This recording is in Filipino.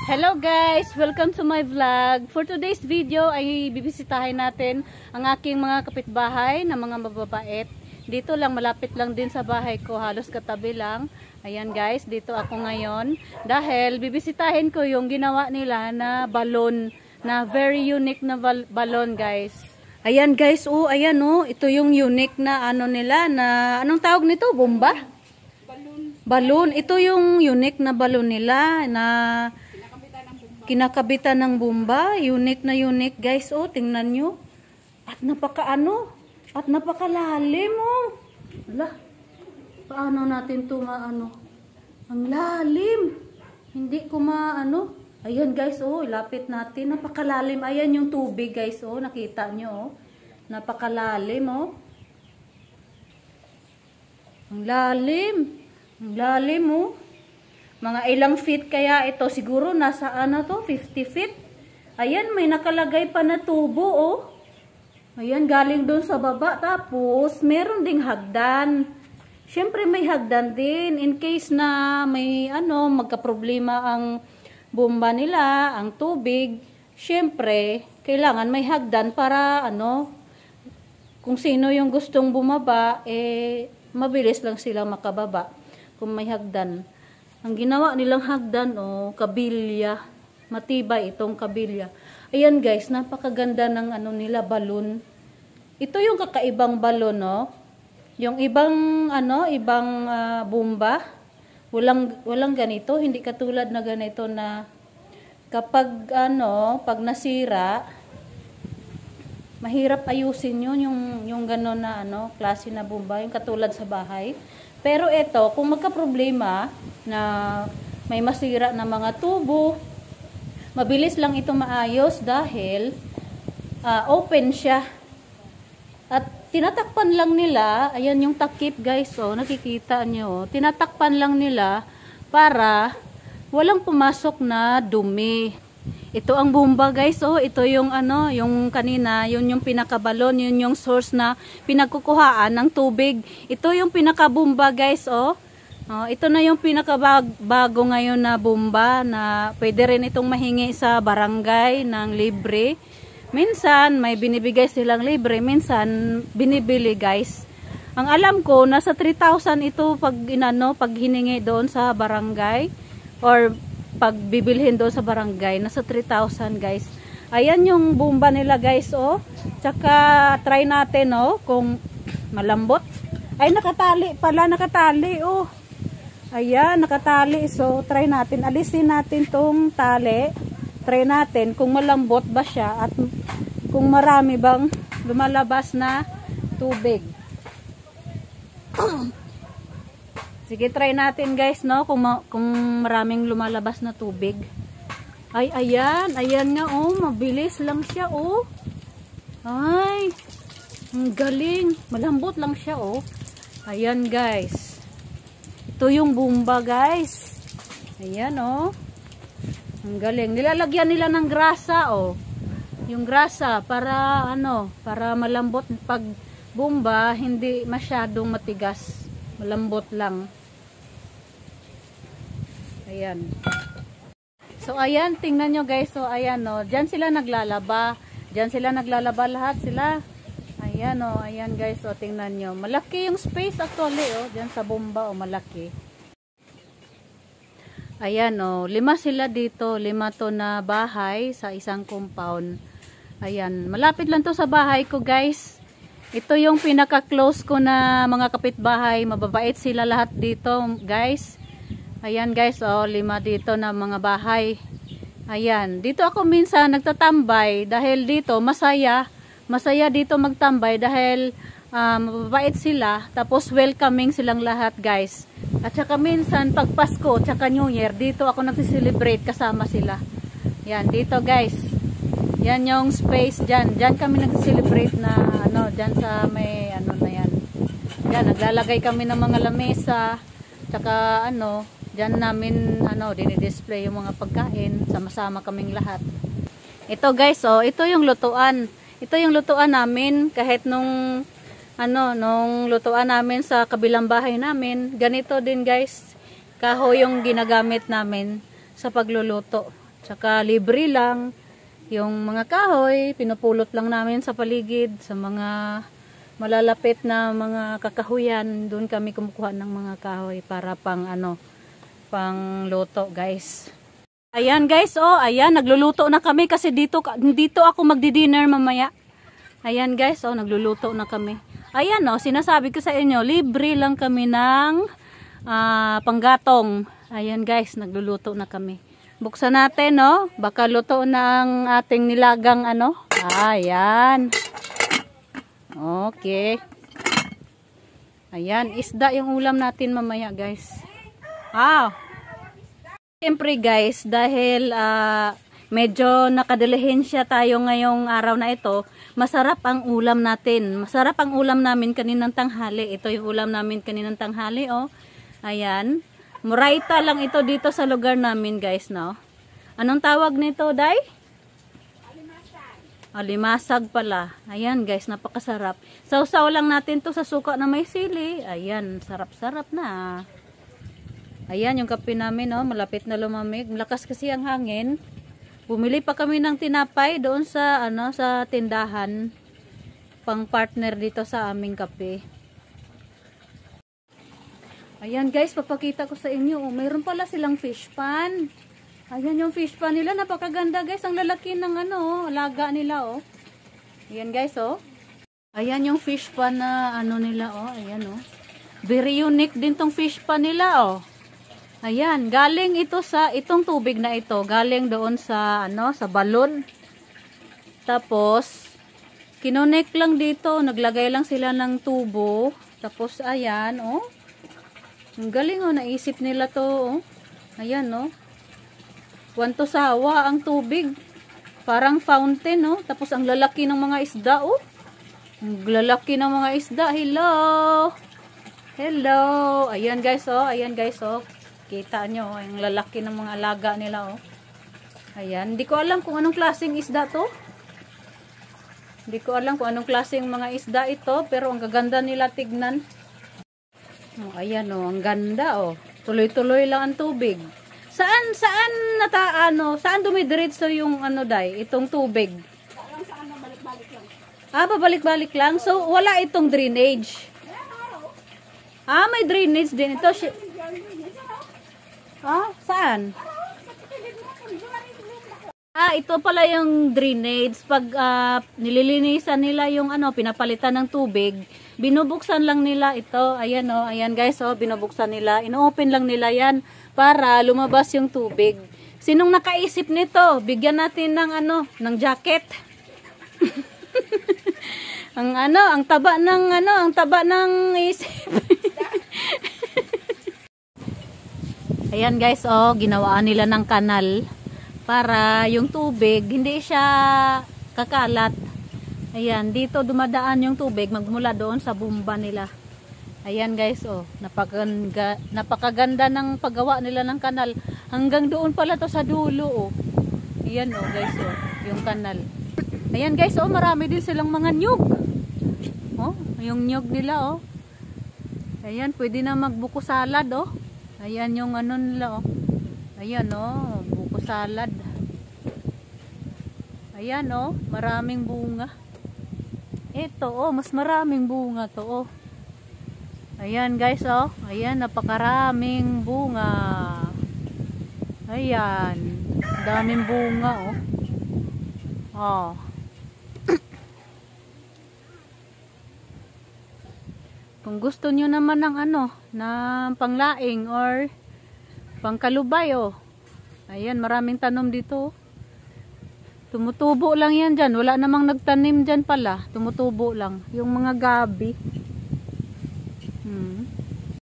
Hello guys! Welcome to my vlog. For today's video ay bibisitahin natin ang aking mga kapitbahay na mga mababait. Dito lang, malapit lang din sa bahay ko, halos katabi lang. Ayan guys, dito ako ngayon. Dahil bibisitahin ko yung ginawa nila na balon, na very unique na balon guys. Ayan guys, ayan ito yung unique na ano nila, na anong tawag nito? Bomba? Balon. Ito yung unique na balon nila na kinakabitan ng bomba. Unique na unique guys. Tingnan nyo. At at napakalalim Ala, paano natin ito maano? Ang lalim. Hindi ko maano. Ayan guys, ilapit natin. Napakalalim. Ayan yung tubig guys, nakita nyo Napakalalim Ang lalim. Ang lalim Mga ilang feet kaya ito, siguro nasa 50 feet. Ayan, may nakalagay pa na tubo Ayan, galing doon sa baba. Tapos meron ding hagdan. Syempre may hagdan din in case na may magka-problema ang bomba nila, ang tubig. Syempre, kailangan may hagdan para kung sino yung gustong bumaba, mabilis lang silang makababa kung may hagdan. Ang ginawa nilang hagdan, kabilya. Matibay itong kabilya. Ayan guys, napakaganda ng nila, balon. Ito yung kakaibang balon, Yung ibang bomba, walang ganito, hindi katulad na ganito na kapag pag nasira, mahirap ayusin yung gano'n na klase na bomba, yung katulad sa bahay. Pero ito, kung magka-problema na may masira na mga tubo, mabilis lang ito maayos dahil open siya. At tinatakpan lang nila, ayan yung takip guys, nakikita nyo, tinatakpan lang nila para walang pumasok na dumi. Ito ang bomba guys, ito yung yung kanina, yun yung pinakabalon, yun yung source na pinagkukuhaan ng tubig. Ito yung pinakabomba guys, ito na yung pinakabago ngayon na bomba na pwede rin itong mahingi sa barangay ng libre. Minsan may binibigay silang libre, minsan binibili guys. Ang alam ko nasa 3,000 ito pag hiningi doon sa barangay or pag bibilhin doon sa barangay, nasa 3,000 guys. Ayan yung bomba nila guys, Tsaka try natin, kung malambot. Ay, nakatali pala, Ayan, nakatali. So, try natin. Alisin natin tong tali. Try natin kung malambot ba siya at kung marami bang lumalabas na tubig. Sige, try natin guys, kung maraming lumalabas na tubig. Ay, ayan nga, mabilis lang siya, Ay, ang galing. Malambot lang siya, Ayan guys. Ito yung bomba guys. Ayan, Ang galing. Nilalagyan nila ng grasa, Yung grasa para para malambot pag bomba, hindi masyadong matigas. Malambot lang. Ayan. So ayan, tingnan nyo guys. So ayan, diyan sila naglalaba. Diyan sila naglalaba lahat sila. Ayan, ayan guys, tingnan nyo. Malaki yung space actually, diyan sa bomba, malaki. Ayan, 5 sila dito. 5 to na bahay sa isang compound. Ayan, malapit lang to sa bahay ko guys. Ito yung pinaka-close ko na mga kapitbahay. Mababait sila lahat dito guys. Ayan guys, 5 dito na mga bahay. Ayan, dito ako minsan nagtatambay dahil dito masaya. Masaya dito magtambay dahil mababait sila. Tapos welcoming silang lahat guys. At saka minsan pag Pasko, tsaka New Year, dito ako nagsiselebrate kasama sila. Yan, dito guys. Yan yung space dyan. Dyan kami nagsiselebrate na dyan sa may na yan. Dyan, naglalagay kami ng mga lamesa. Tsaka dyan namin dinidisplay yung mga pagkain. Sama-sama kaming lahat. Ito guys, ito yung lutuan. Ito yung lutuan namin kahit nung lutuan namin sa kabilang bahay namin, ganito din guys, kahoy yung ginagamit namin sa pagluluto. Tsaka libre lang. Yung mga kahoy, pinupulot lang namin sa paligid, sa mga malalapit na mga kakahuyan. Doon kami kumukuha ng mga kahoy para pang pang luto, guys. Ayan guys, ayan, nagluluto na kami kasi dito ako magdi-dinner mamaya. Ayan guys, nagluluto na kami. Ayan sinasabi ko sa inyo, libre lang kami ng panggatong. Ayan guys, nagluluto na kami. Buksan natin, baka luto na ang ating nilagang Ayan. Okay. Ayan, isda yung ulam natin mamaya, guys. Siyempre, guys, dahil medyo nakadilihensya tayo ngayong araw na ito, masarap ang ulam natin. Masarap ang ulam namin kaninang tanghali. Ito yung ulam namin kaninang tanghali, Ayan. Muraita lang ito dito sa lugar namin, guys, Anong tawag nito, Day? Alimasag pala. Ayan, guys, napakasarap. Sausaw lang natin to sa suka na may sili. Ayan, sarap-sarap na. Ayan, yung kape namin, malapit na lumamig. Malakas kasi ang hangin. Bumili pa kami ng tinapay doon sa, sa tindahan. Pang partner dito sa aming kape. Ayan guys, papakita ko sa inyo. Mayroon pala silang fish pan. Ayan yung fish pan nila. Napakaganda guys. Ang lalaki ng alaga nila Ayan guys Ayan yung fish pan na nila Ayan Very unique din tong fish pan nila Ayan. Galing ito itong tubig na ito. Galing doon sa sa balon. Tapos kinonek lang dito. Naglagay lang sila ng tubo. Tapos ayan ang galing naisip nila to Ayan Wanto sawa ang tubig. Parang fountain Tapos ang lalaki ng mga isda Ang lalaki ng mga isda. Hello. Hello. Ayan guys Ayan guys Kita nyo ang lalaki ng mga alaga nila Ayan. Hindi ko alam kung anong klaseng isda to. Hindi ko alam kung anong klaseng mga isda ito. Pero ang gaganda nila tignan. Ayan ang ganda Tuloy-tuloy lang ang tubig. Saan saan dumidiretso yung Day, itong tubig? Saan babalik-balik lang. Babalik-balik lang. So wala itong drainage. May drainage din ito. Saan? Ito pala yung drainage. Pag nililinisan nila yung pinapalitan ng tubig, binubuksan lang nila ito. Ayan ayan guys binubuksan nila. Ino-open lang nila yan para lumabas yung tubig. Sinong nakaisip nito? Bigyan natin ng ng jacket. ang taba ng isip. Ayan guys ginawaan nila ng kanal para yung tubig hindi siya kakalat. Ayan, dito dumadaan yung tubig magmula doon sa bumba nila. Ayan guys napakaganda ng paggawa nila ng kanal. Hanggang doon pala to sa dulo Ayan guys yung kanal. Ayan guys marami din silang mga nyug. Yung nyug nila Ayan, pwede na magbuko salad Ayan yung nila Ayan buko salad. Ayan maraming bunga. Ito mas maraming bunga to Ayan guys Ayan, napakaraming bunga. Ayan, daming bunga Kung gusto nyo naman ng ng panglaing or pangkalubay ayan, maraming tanom dito. Tumutubo lang yan dyan. Wala namang nagtanim dyan pala. Tumutubo lang. Yung mga gabi.